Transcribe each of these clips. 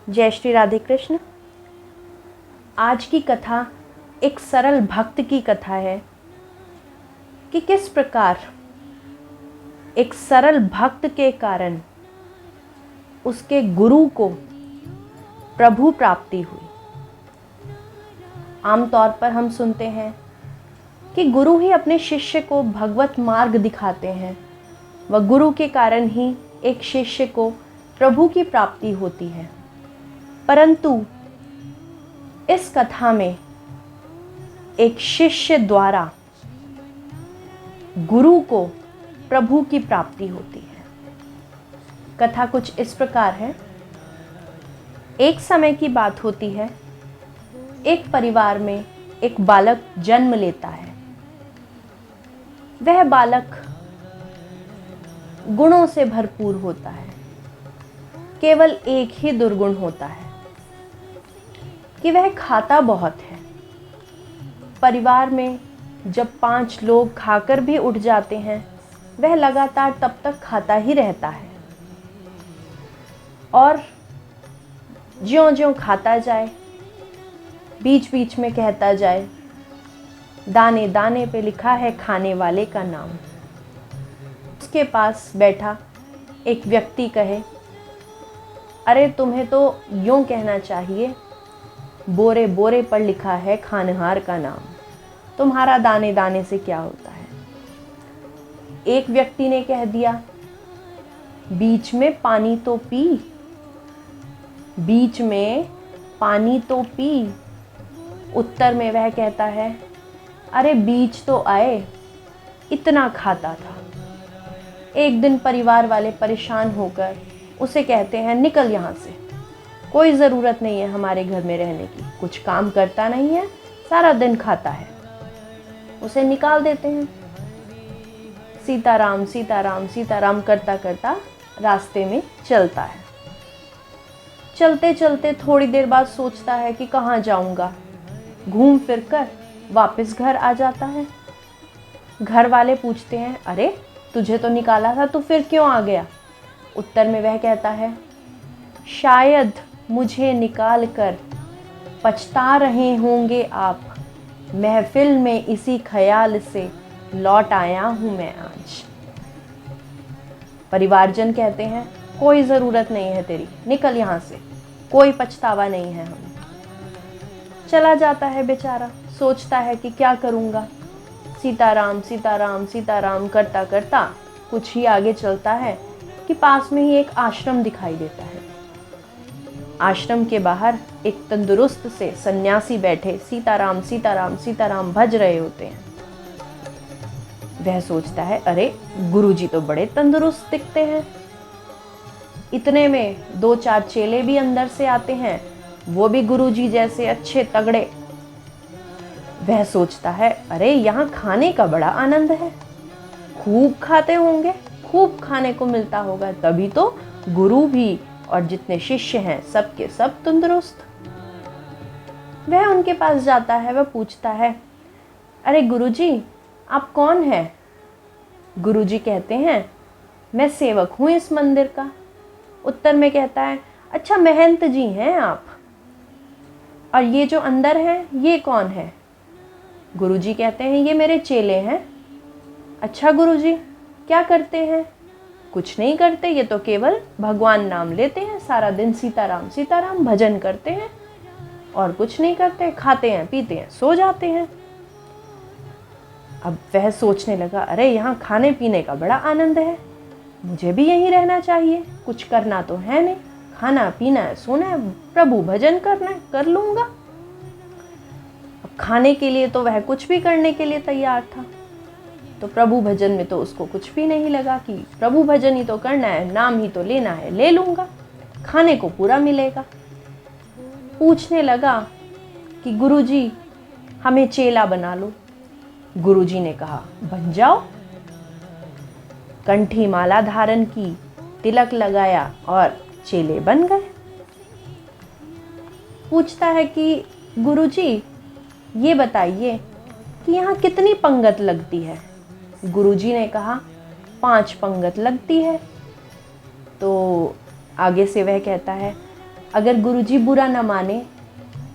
जय श्री राधे कृष्ण। आज की कथा एक सरल भक्त की कथा है कि किस प्रकार एक सरल भक्त के कारण उसके गुरु को प्रभु प्राप्ति हुई। आमतौर पर हम सुनते हैं कि गुरु ही अपने शिष्य को भगवत मार्ग दिखाते हैं व गुरु के कारण ही एक शिष्य को प्रभु की प्राप्ति होती है। परंतु इस कथा में एक शिष्य द्वारा गुरु को प्रभु की प्राप्ति होती है। कथा कुछ इस प्रकार है। एक समय की बात होती है, एक परिवार में एक बालक जन्म लेता है। वह बालक गुणों से भरपूर होता है, केवल एक ही दुर्गुण होता है कि वह खाता बहुत है। परिवार में जब 5 लोग खाकर भी उठ जाते हैं, वह लगातार तब तक खाता ही रहता है और ज्यों-ज्यों खाता जाए, बीच बीच में कहता जाए, दाने दाने पे लिखा है खाने वाले का नाम। उसके पास बैठा एक व्यक्ति कहे, अरे तुम्हें तो यूं कहना चाहिए, बोरे बोरे पर लिखा है खानहार का नाम, तुम्हारा दाने दाने से क्या होता है। एक व्यक्ति ने कह दिया, बीच में पानी तो पी, बीच में पानी तो पी। उत्तर में वह कहता है, अरे बीच तो आए, इतना खाता था। एक दिन परिवार वाले परेशान होकर उसे कहते हैं, निकल यहाँ से, कोई ज़रूरत नहीं है हमारे घर में रहने की, कुछ काम करता नहीं है, सारा दिन खाता है। उसे निकाल देते हैं। सीताराम सीताराम सीताराम करता करता रास्ते में चलता है। चलते चलते थोड़ी देर बाद सोचता है कि कहाँ जाऊँगा। घूम फिर कर वापस घर आ जाता है। घर वाले पूछते हैं, अरे तुझे तो निकाला था, तू फिर क्यों आ गया। उत्तर में वह कहता है, शायद मुझे निकाल कर पछता रहे होंगे आप, महफिल में इसी ख्याल से लौट आया हूँ मैं आज। परिवारजन कहते हैं, कोई ज़रूरत नहीं है तेरी, निकल यहाँ से, कोई पछतावा नहीं है हमें। चला जाता है बेचारा, सोचता है कि क्या करूँगा। सीताराम सीताराम सीताराम करता करता कुछ ही आगे चलता है कि पास में ही एक आश्रम दिखाई देता है। आश्रम के बाहर एक तंदुरुस्त से सन्यासी बैठे सीताराम सीताराम सीताराम भज रहे होते हैं। वह सोचता है, अरे गुरुजी तो बड़े तंदुरुस्त दिखते हैं। इतने में 2-4 चेले भी अंदर से आते हैं, वो भी गुरुजी जैसे अच्छे तगड़े। वह सोचता है, अरे यहाँ खाने का बड़ा आनंद है, खूब खाते होंगे, खूब खाने को मिलता होगा, तभी तो गुरु भी और जितने शिष्य हैं सबके सब तंदुरुस्त। वह उनके पास जाता है, वह पूछता है, अरे गुरुजी आप कौन हैं। गुरुजी कहते हैं, मैं सेवक हूँ इस मंदिर का। उत्तर में कहता है, अच्छा महंत जी हैं आप, और ये जो अंदर हैं ये कौन है। गुरुजी कहते हैं, ये मेरे चेले हैं। अच्छा गुरुजी क्या करते हैं। कुछ नहीं करते, ये तो केवल भगवान नाम लेते हैं, सारा दिन सीताराम सीताराम भजन करते हैं और कुछ नहीं करते, खाते हैं पीते हैं सो जाते हैं। अब वह सोचने लगा, अरे यहाँ खाने पीने का बड़ा आनंद है, मुझे भी यहीं रहना चाहिए, कुछ करना तो है नहीं, खाना पीना है, सोना है, प्रभु भजन करना है, कर लूँगा। अब खाने के लिए तो वह कुछ भी करने के लिए तैयार था, तो प्रभु भजन में तो उसको कुछ भी नहीं लगा कि प्रभु भजन ही तो करना है, नाम ही तो लेना है, ले लूँगा, खाने को पूरा मिलेगा। पूछने लगा कि गुरुजी हमें चेला बना लो। गुरुजी ने कहा, बन जाओ। कंठी माला धारण की, तिलक लगाया और चेले बन गए। पूछता है कि गुरुजी ये बताइए कि यहाँ कितनी पंगत लगती है। गुरुजी ने कहा, 5 पंगत लगती है। तो आगे से वह कहता है, अगर गुरुजी बुरा न माने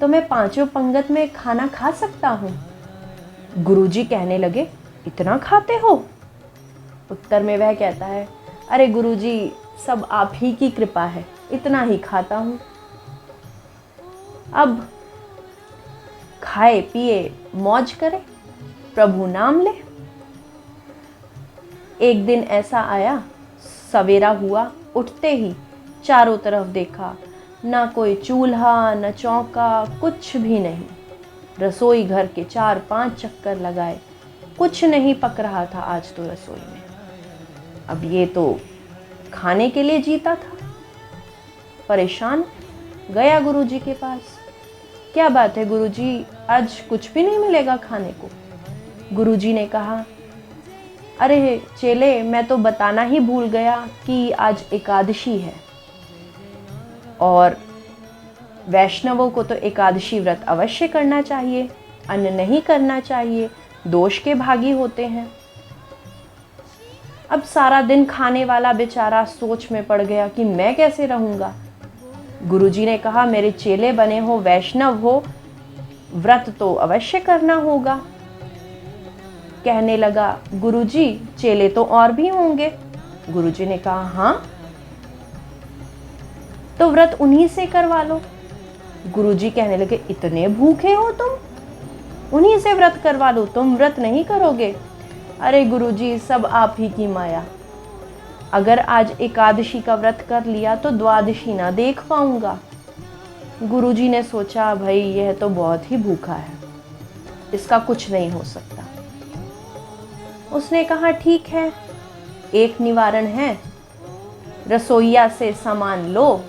तो मैं 5 पंगत में खाना खा सकता हूँ। गुरुजी कहने लगे, इतना खाते हो? उत्तर में वह कहता है, अरे गुरुजी, सब आप ही की कृपा है, इतना ही खाता हूँ। अब खाए पिए मौज करे, प्रभु नाम ले। एक दिन ऐसा आया, सवेरा हुआ, उठते ही चारों तरफ देखा, ना कोई चूल्हा न चौका, कुछ भी नहीं। रसोई घर के 4-5 चक्कर लगाए, कुछ नहीं पक रहा था आज तो रसोई में। अब ये तो खाने के लिए जीता था। परेशान गया गुरुजी के पास, क्या बात है गुरुजी, आज कुछ भी नहीं मिलेगा खाने को? गुरुजी ने कहा, अरे चेले, मैं तो बताना ही भूल गया कि आज एकादशी है और वैष्णवों को तो एकादशी व्रत अवश्य करना चाहिए, अन्न नहीं करना चाहिए, दोष के भागी होते हैं। अब सारा दिन खाने वाला बेचारा सोच में पड़ गया कि मैं कैसे रहूँगा। गुरुजी ने कहा, मेरे चेले बने हो, वैष्णव हो, व्रत तो अवश्य करना होगा। कहने लगा, गुरुजी, चेले तो और भी होंगे। गुरुजी ने कहा, हाँ, तो व्रत उन्हीं से करवा लो। गुरुजी कहने लगे, इतने भूखे हो तुम, उन्हीं से व्रत करवा लो, तुम व्रत नहीं करोगे? अरे गुरुजी, सब आप ही की माया, अगर आज एकादशी का व्रत कर लिया तो द्वादशी ना देख पाऊंगा। गुरुजी ने सोचा, भाई यह तो बहुत ही भूखा है, इसका कुछ नहीं हो सकता। उसने कहा, ठीक है, एक निवारण है, रसोइया से सामान लो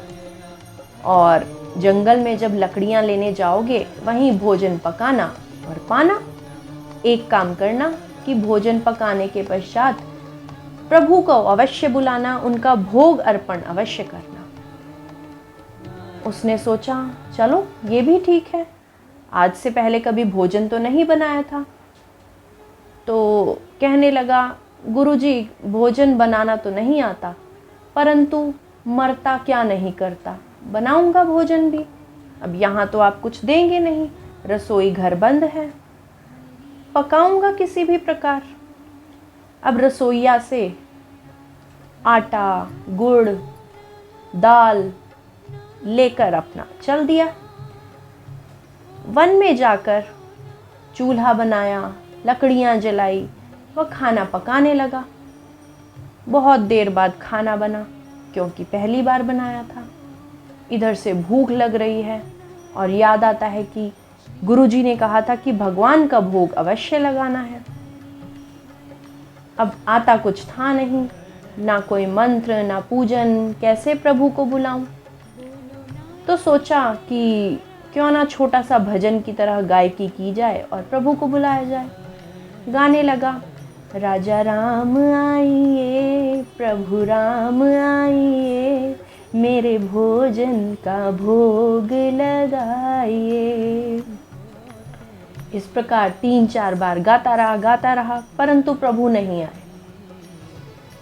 और जंगल में जब लकड़ियां लेने जाओगे वहीं भोजन पकाना और पाना। एक काम करना कि भोजन पकाने के पश्चात प्रभु को अवश्य बुलाना, उनका भोग अर्पण अवश्य करना। उसने सोचा, चलो ये भी ठीक है, आज से पहले कभी भोजन तो नहीं बनाया था। तो कहने लगा, गुरुजी, भोजन बनाना तो नहीं आता, परंतु मरता क्या नहीं करता, बनाऊंगा भोजन भी। अब यहाँ तो आप कुछ देंगे नहीं, रसोई घर बंद है, पकाऊंगा किसी भी प्रकार। अब रसोइया से आटा, गुड़, दाल लेकर अपना चल दिया। वन में जाकर चूल्हा बनाया, लकड़ियां जलाई, वह खाना पकाने लगा। बहुत देर बाद खाना बना, क्योंकि पहली बार बनाया था। इधर से भूख लग रही है और याद आता है कि गुरुजी ने कहा था कि भगवान का भोग अवश्य लगाना है। अब आता कुछ था नहीं, ना कोई मंत्र, ना पूजन, कैसे प्रभु को बुलाऊं? तो सोचा कि क्यों ना छोटा सा भजन की तरह गायकी की जाए और प्रभु को बुलाया जाए। गाने लगा, राजा राम आइए, प्रभु राम आइए, मेरे भोजन का भोग लगाइए। इस प्रकार 3-4 बार गाता रहा, परंतु प्रभु नहीं आए।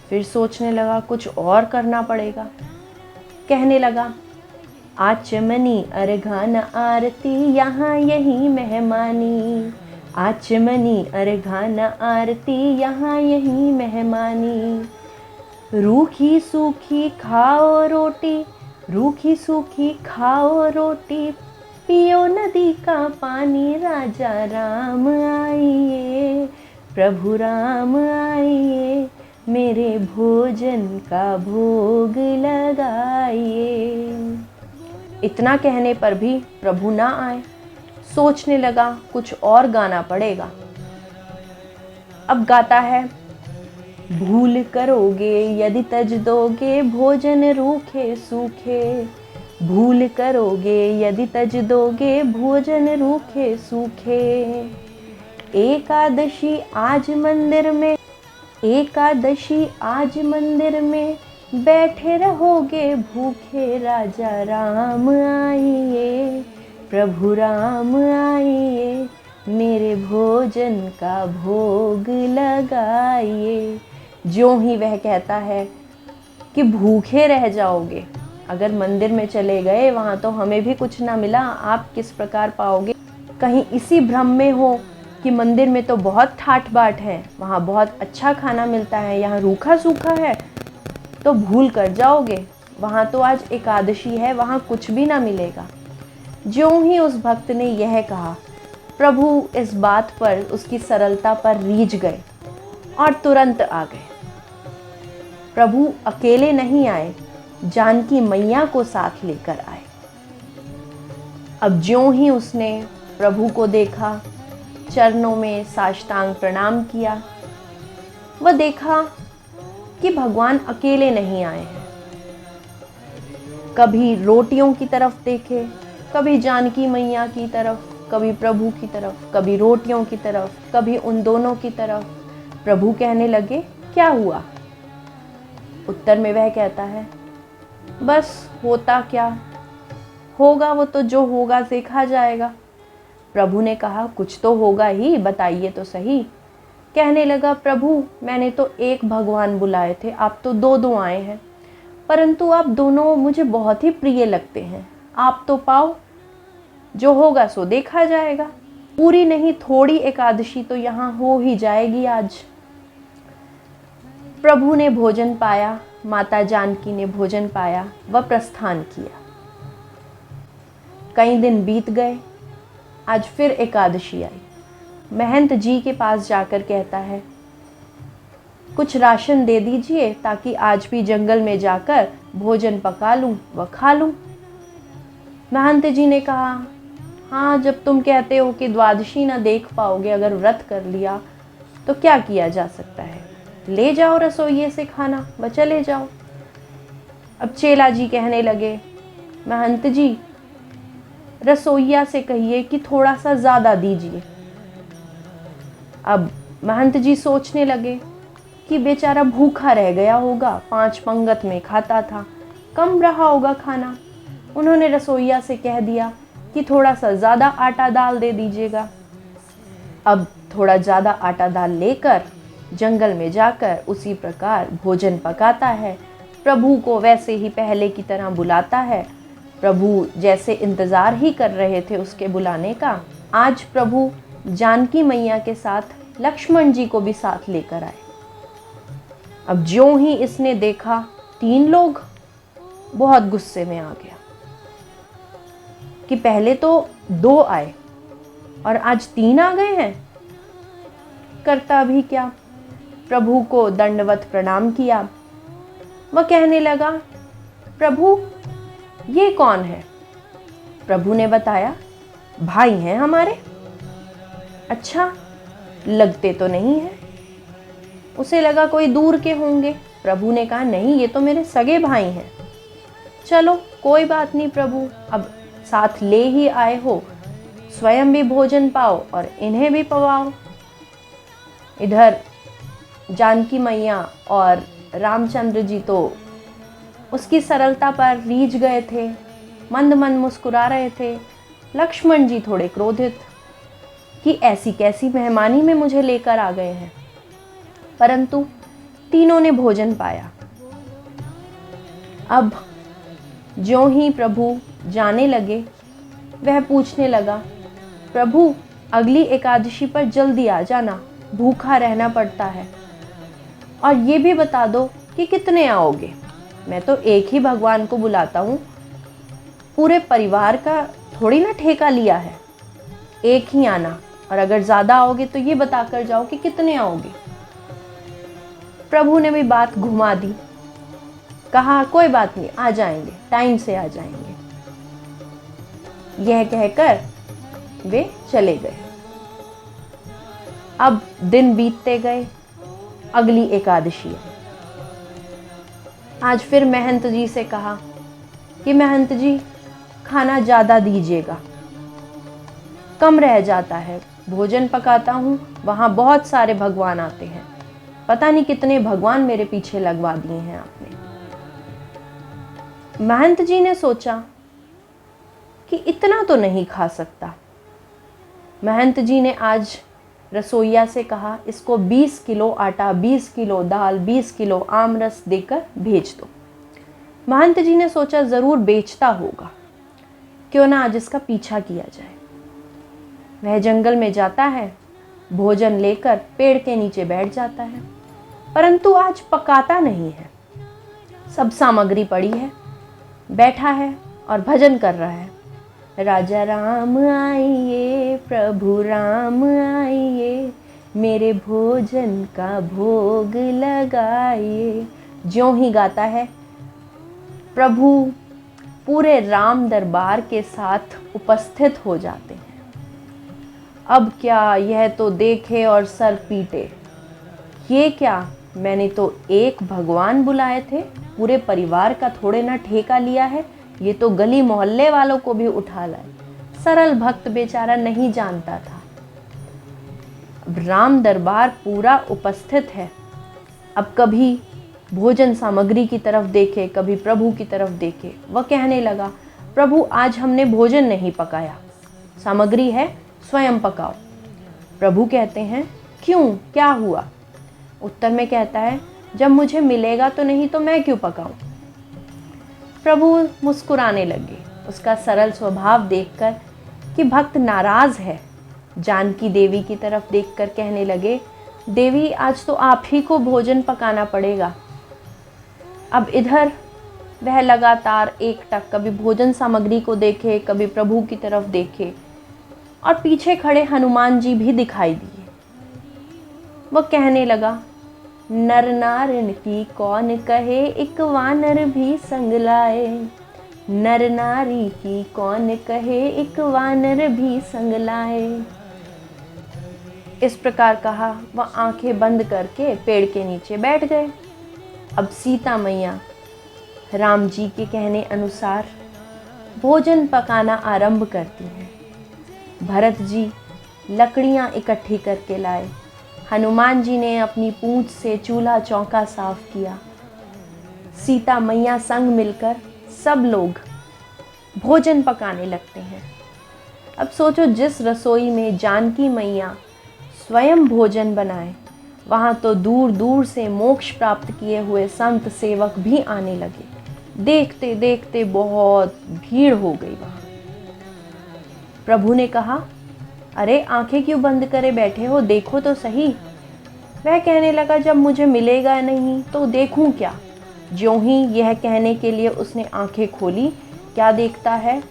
फिर सोचने लगा, कुछ और करना पड़ेगा। कहने लगा, आचमनी अर्घान आरती, यहाँ यही मेहमानी, आचमनी अर्घान आरती, यहाँ यही मेहमानी। रूखी सूखी खाओ रोटी, रूखी सूखी खाओ रोटी, पियो नदी का पानी, राजा राम आइए, प्रभु राम आइए, मेरे भोजन का भोग लगाइए। इतना कहने पर भी प्रभु ना आए। सोचने लगा, कुछ और गाना पड़ेगा। अब गाता है, भूल करोगे यदि तज दोगे, भोजन रूखे सूखे, भूल करोगे यदि तज दोगे, भोजन रूखे सूखे। एकादशी आज मंदिर में, एकादशी आज मंदिर में, बैठे रहोगे भूखे, राजा राम आइए, प्रभु राम आइए, मेरे भोजन का भोग लगाइए। ज्यों ही वह कहता है कि भूखे रह जाओगे, अगर मंदिर में चले गए वहाँ तो हमें भी कुछ ना मिला, आप किस प्रकार पाओगे? कहीं इसी भ्रम में हो कि मंदिर में तो बहुत ठाट बाट है, वहाँ बहुत अच्छा खाना मिलता है, यहाँ रूखा सूखा है, तो भूल कर जाओगे। वहाँ तो आज एकादशी है, वहाँ कुछ भी ना मिलेगा। ज्यों ही उस भक्त ने यह कहा, प्रभु इस बात पर, उसकी सरलता पर रीझ गए और तुरंत आ गए। प्रभु अकेले नहीं आए, जानकी मैया को साथ लेकर आए। अब ज्यों ही उसने प्रभु को देखा, चरणों में साष्टांग प्रणाम किया, वह देखा कि भगवान अकेले नहीं आए हैं। कभी रोटियों की तरफ देखे, कभी जानकी मैया की तरफ, कभी प्रभु की तरफ, कभी रोटियों की तरफ, कभी उन दोनों की तरफ। प्रभु कहने लगे, क्या हुआ? उत्तर में वह कहता है, बस होता क्या होगा, वो तो जो होगा देखा जाएगा। प्रभु ने कहा, कुछ तो होगा ही, बताइए तो सही। कहने लगा, प्रभु मैंने तो एक भगवान बुलाए थे, आप तो दो दो आए हैं, परंतु आप दोनों मुझे बहुत ही प्रिय लगते हैं, आप तो पाओ, जो होगा सो देखा जाएगा। पूरी नहीं थोड़ी एकादशी तो यहाँ हो ही जाएगी आज। प्रभु ने भोजन पाया, माता जानकी ने भोजन पाया, वह प्रस्थान किया। कई दिन बीत गए, आज फिर एकादशी आई। महंत जी के पास जाकर कहता है, कुछ राशन दे दीजिए ताकि आज भी जंगल में जाकर भोजन पका लूं व खा लूं। महंत जी ने कहा, हाँ जब तुम कहते हो कि द्वादशी ना देख पाओगे, अगर व्रत कर लिया तो क्या किया जा सकता है, ले जाओ रसोइये से खाना व चले जाओ। अब चेला जी कहने लगे, महंत जी रसोइया से कहिए कि थोड़ा सा ज़्यादा दीजिए। अब महंत जी सोचने लगे कि बेचारा भूखा रह गया होगा, 5 पंगत में खाता था, कम रहा होगा खाना। उन्होंने रसोइया से कह दिया कि थोड़ा सा ज़्यादा आटा दाल दे दीजिएगा। अब थोड़ा ज़्यादा आटा दाल लेकर जंगल में जाकर उसी प्रकार भोजन पकाता है। प्रभु को वैसे ही पहले की तरह बुलाता है। प्रभु जैसे इंतज़ार ही कर रहे थे उसके बुलाने का, आज प्रभु जानकी मैया के साथ लक्ष्मण जी को भी साथ लेकर आए। अब ज्यों ही इसने देखा 3 लोग, बहुत गुस्से में आ गया कि पहले तो 2 आए और आज 3 आ गए हैं। करता भी क्या, प्रभु को दंडवत प्रणाम किया। वह कहने लगा, प्रभु ये कौन है? प्रभु ने बताया, भाई हैं हमारे। अच्छा, लगते तो नहीं है। उसे लगा कोई दूर के होंगे। प्रभु ने कहा, नहीं ये तो मेरे सगे भाई हैं। चलो कोई बात नहीं प्रभु, अब साथ ले ही आए हो, स्वयं भी भोजन पाओ और इन्हें भी पवाओ। इधर जानकी मैया और रामचंद्र जी तो उसकी सरलता पर रीझ गए थे, मंद मंद मुस्कुरा रहे थे। लक्ष्मण जी थोड़े क्रोधित कि ऐसी कैसी मेहमानी में मुझे लेकर आ गए हैं, परंतु तीनों ने भोजन पाया। अब ज्यों ही प्रभु जाने लगे, वह पूछने लगा, प्रभु अगली एकादशी पर जल्दी आ जाना, भूखा रहना पड़ता है, और ये भी बता दो कि कितने आओगे। मैं तो एक ही भगवान को बुलाता हूँ, पूरे परिवार का थोड़ी ना ठेका लिया है, एक ही आना, और अगर ज़्यादा आओगे तो ये बता कर जाओ कि कितने आओगे। प्रभु ने भी बात घुमा दी, कहा कोई बात नहीं, आ जाएंगे, टाइम से आ जाएंगे। यह कहकर वे चले गए। अब दिन बीतते गए, अगली एकादशी है। आज फिर महंत जी से कहा कि महंत जी खाना ज़्यादा दीजिएगा, कम रह जाता है, भोजन पकाता हूँ, वहाँ बहुत सारे भगवान आते हैं, पता नहीं कितने भगवान मेरे पीछे लगवा दिए हैं आपने। महंत जी ने सोचा कि इतना तो नहीं खा सकता। महंत जी ने आज रसोइया से कहा, इसको 20 किलो आटा, 20 किलो दाल, 20 किलो आम रस देकर भेज दो। महंत जी ने सोचा ज़रूर बेचता होगा, क्यों ना आज इसका पीछा किया जाए। वह जंगल में जाता है, भोजन लेकर पेड़ के नीचे बैठ जाता है, परंतु आज पकाता नहीं है। सब सामग्री पड़ी है, बैठा है और भजन कर रहा है। राजा राम आइए, प्रभु राम आइए, मेरे भोजन का भोग लगाइए। ज्यों ही गाता है, प्रभु पूरे राम दरबार के साथ उपस्थित हो जाते हैं। अब क्या, यह तो देखे और सर पीटे। ये क्या, मैंने तो एक भगवान बुलाए थे, पूरे परिवार का थोड़े ना ठेका लिया है, ये तो गली मोहल्ले वालों को भी उठा लाए। सरल भक्त बेचारा नहीं जानता था। अब राम दरबार पूरा उपस्थित है। अब कभी भोजन सामग्री की तरफ देखे, कभी प्रभु की तरफ देखे। वह कहने लगा, प्रभु आज हमने भोजन नहीं पकाया, सामग्री है स्वयं पकाओ। प्रभु कहते हैं, क्यों, क्या हुआ? उत्तर में कहता है, जब मुझे मिलेगा तो नहीं तो मैं क्यों पकाऊं। प्रभु मुस्कुराने लगे, उसका सरल स्वभाव देखकर कि भक्त नाराज है। जानकी देवी की तरफ देखकर कहने लगे, देवी आज तो आप ही को भोजन पकाना पड़ेगा। अब इधर वह लगातार एकटक कभी भोजन सामग्री को देखे, कभी प्रभु की तरफ देखे, और पीछे खड़े हनुमान जी भी दिखाई दिए। वह कहने लगा, नर नारन की कौन कहे, एक वानर भी संग लाए। नर नारी की कौन कहे, एक वानर भी संग लाए। इस प्रकार कहा, वह आंखें बंद करके पेड़ के नीचे बैठ गए। अब सीता मैया राम जी के कहने अनुसार भोजन पकाना आरंभ करती हैं। भरत जी लकड़ियां इकट्ठी करके लाए। हनुमान जी ने अपनी पूंछ से चूल्हा चौका साफ किया। सीता मैया संग मिलकर सब लोग भोजन पकाने लगते हैं। अब सोचो, जिस रसोई में जानकी मैया स्वयं भोजन बनाए, वहाँ तो दूर दूर से मोक्ष प्राप्त किए हुए संत सेवक भी आने लगे। देखते देखते बहुत भीड़ हो गई वहाँ। प्रभु ने कहा, अरे आंखें क्यों बंद करे बैठे हो, देखो तो सही। वह कहने लगा, जब मुझे मिलेगा नहीं तो देखूं क्या। ज्यों ही यह कहने के लिए उसने आंखें खोली, क्या देखता है,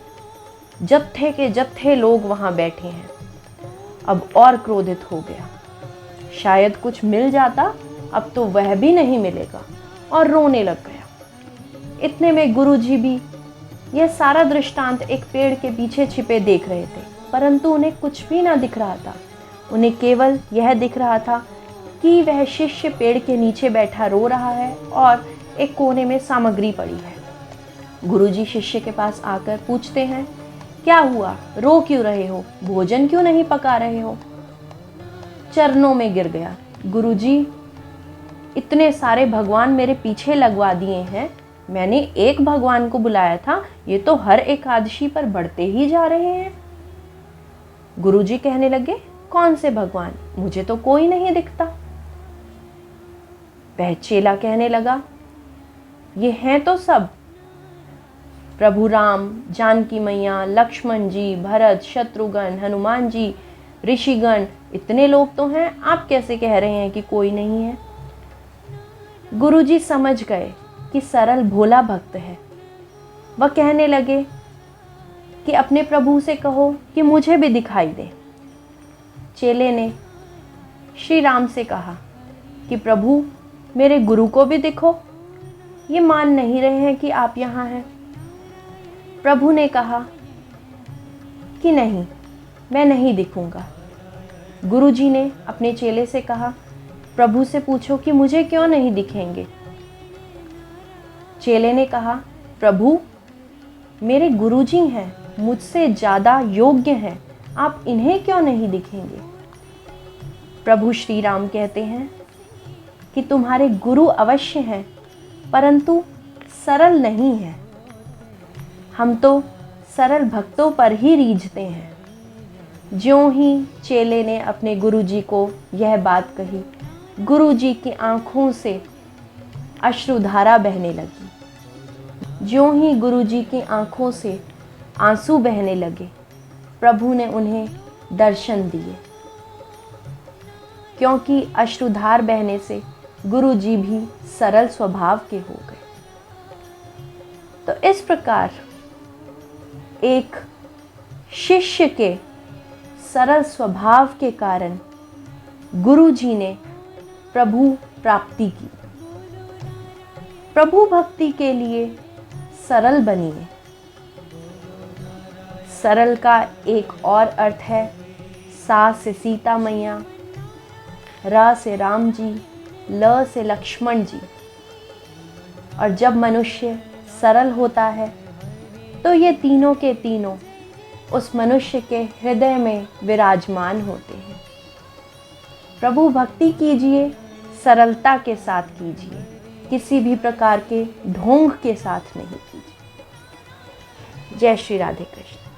जत्थे के जत्थे लोग वहां बैठे हैं। अब और क्रोधित हो गया, शायद कुछ मिल जाता, अब तो वह भी नहीं मिलेगा, और रोने लग गया। इतने में गुरुजी भी यह सारा दृष्टांत एक पेड़ के पीछे छिपे देख रहे थे, परंतु उन्हें कुछ भी ना दिख रहा था। उन्हें केवल यह दिख रहा था कि वह शिष्य पेड़ के नीचे बैठा रो रहा है और एक कोने में सामग्री पड़ी है। गुरुजी शिष्य के पास आकर पूछते हैं, क्या हुआ, रो क्यों रहे हो, भोजन क्यों नहीं पका रहे हो? चरणों में गिर गया, गुरुजी इतने सारे भगवान मेरे पीछे लगवा दिए हैं, मैंने एक भगवान को बुलाया था, ये तो हर एकादशी पर बढ़ते ही जा रहे हैं। गुरुजी कहने लगे, कौन से भगवान, मुझे तो कोई नहीं दिखता। वह चेला कहने लगा, ये हैं तो सब, प्रभु राम, जानकी मैया, लक्ष्मण जी, भरत, शत्रुघ्न, हनुमान जी, ऋषिगण, इतने लोग तो हैं, आप कैसे कह रहे हैं कि कोई नहीं है? गुरुजी समझ गए कि सरल भोला भक्त है। वह कहने लगे कि अपने प्रभु से कहो कि मुझे भी दिखाई दे। चेले ने श्री राम से कहा कि प्रभु मेरे गुरु को भी दिखो, ये मान नहीं रहे हैं कि आप यहाँ हैं। प्रभु ने कहा कि नहीं, मैं नहीं दिखूंगा। गुरुजी ने अपने चेले से कहा, प्रभु से पूछो कि मुझे क्यों नहीं दिखेंगे। चेले ने कहा, प्रभु मेरे गुरुजी हैं, मुझसे ज़्यादा योग्य हैं, आप इन्हें क्यों नहीं दिखेंगे? प्रभु श्री राम कहते हैं कि तुम्हारे गुरु अवश्य हैं, परंतु सरल नहीं है। हम तो सरल भक्तों पर ही रीझते हैं। ज्यों ही चेले ने अपने गुरुजी को यह बात कही, गुरुजी की आंखों से अश्रुधारा बहने लगी। ज्यों ही गुरुजी की आंखों से आंसू बहने लगे, प्रभु ने उन्हें दर्शन दिए, क्योंकि अश्रुधार बहने से गुरुजी भी सरल स्वभाव के हो गए। तो इस प्रकार एक शिष्य के सरल स्वभाव के कारण गुरुजी ने प्रभु प्राप्ति की। प्रभु भक्ति के लिए सरल बनिए। सरल का एक और अर्थ है सा से सीता मैया, र से राम जी, ल से लक्ष्मण जी। और जब मनुष्य सरल होता है तो ये तीनों के तीनों उस मनुष्य के हृदय में विराजमान होते हैं। प्रभु भक्ति कीजिए, सरलता के साथ कीजिए, किसी भी प्रकार के ढोंग के साथ नहीं कीजिए। जय श्री राधे कृष्ण।